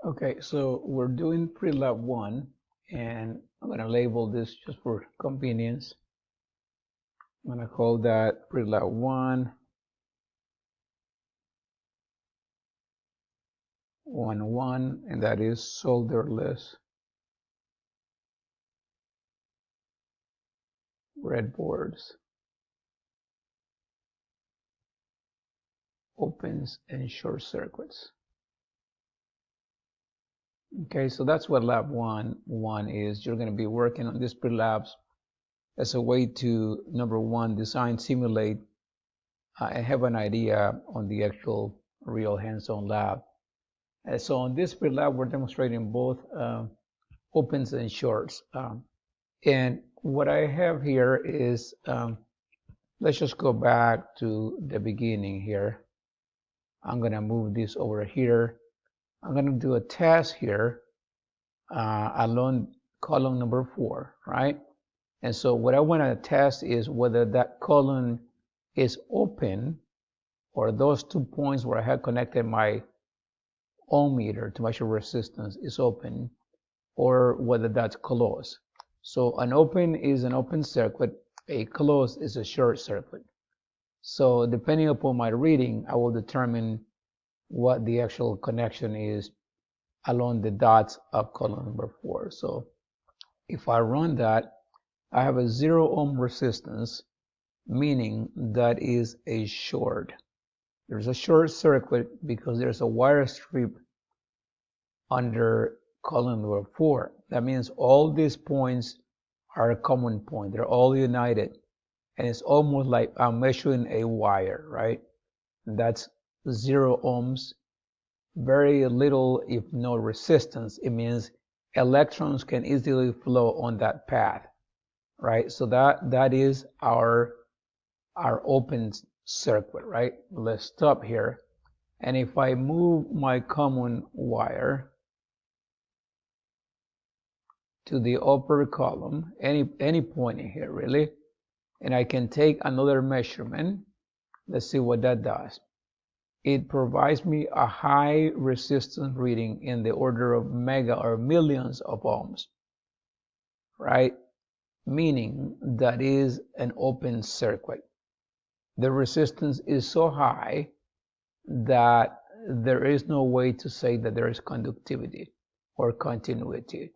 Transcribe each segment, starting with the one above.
Okay, so we're doing pre-lab 1, and I'm going to label this just for convenience. I'm going to call that pre-lab 1.1, and that is solderless breadboards, opens, and short circuits. Okay, so that's what lab 1.1 is. You're going to be working on this pre-labs as a way to, number one, design, simulate, and have an idea on the actual real hands-on lab. So on this pre-lab, we're demonstrating both opens and shorts. And what I have here is, let's just go back to the beginning here. I'm going to move this over here. I'm going to do a test here along column number 4, right? And so what I want to test is whether that column is open, or those 2 points where I had connected my ohm meter to measure resistance is open, or whether that's closed. So an open is an open circuit, a closed is a short circuit. So depending upon my reading, I will determine what the actual connection is along the dots of column number 4. So if I run that, I have a 0 ohm resistance, meaning that is a short. There's a short circuit because there's a wire strip under column number 4. That means all these points are a common point. They're all united. And it's almost like I'm measuring a wire, right? And that's 0 ohms, very little, if no resistance. It means electrons can easily flow on that path, right? So that is our open circuit, right? Let's stop here. And if I move my common wire to the upper column, any point in here really, and I can take another measurement. Let's see what that does. It provides me a high resistance reading in the order of mega or millions of ohms, right? Meaning that is an open circuit. The resistance is so high that there is no way to say that there is conductivity or continuity.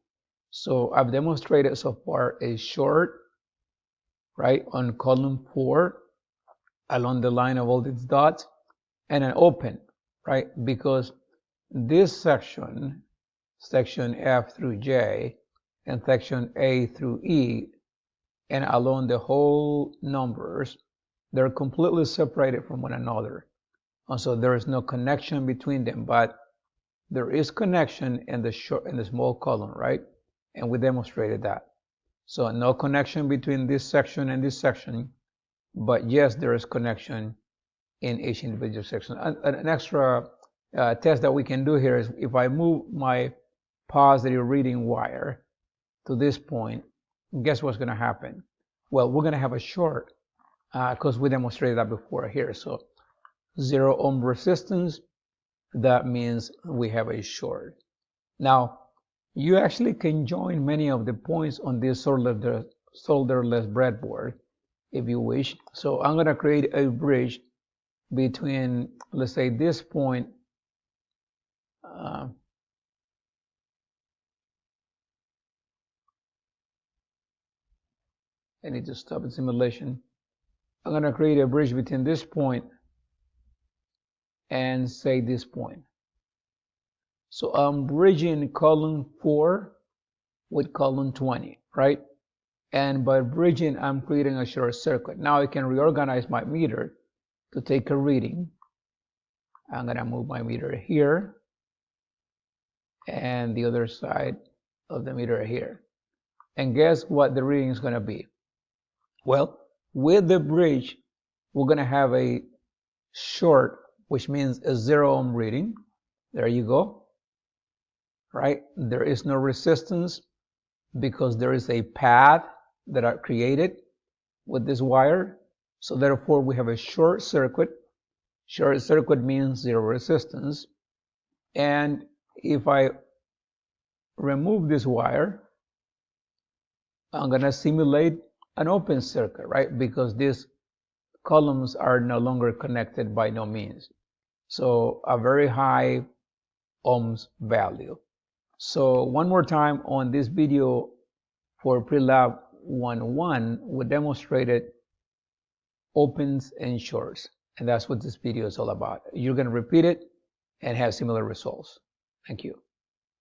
So I've demonstrated so far a short, right, on column 4 along the line of all these dots, and an open, right, because this section F through J, and section A through E, and along the whole numbers, they're completely separated from one another. And so there is no connection between them, but there is connection in the small column, right? And we demonstrated that. So no connection between this section and this section, but yes, there is connection in each individual section. An extra test that we can do here is if I move my positive reading wire to this point, guess what's going to happen? Well, we're going to have a short because we demonstrated that before here. So 0 ohm resistance, that means we have a short. Now, you actually can join many of the points on this solderless breadboard if you wish. So I'm going to create a bridge between, let's say, this point I need to stop the simulation. I'm going to create a bridge between this point and say this point. So I'm bridging column 4 with column 20, right? And by bridging, I'm creating a short circuit. Now I can reorganize my meter to take a reading. I'm going to move my meter here and the other side of the meter here. And guess what the reading is going to be? Well, with the bridge, we're going to have a short, which means a 0 ohm reading. There you go, right? There is no resistance because there is a path that are created with this wire. So therefore, we have a short circuit. Short circuit means 0 resistance. And if I remove this wire, I'm going to simulate an open circuit, right? Because these columns are no longer connected by no means. So a very high ohms value. So one more time on this video for Prelab 1.1, we demonstrated opens and shorts. And that's what this video is all about. You're going to repeat it and have similar results. Thank you.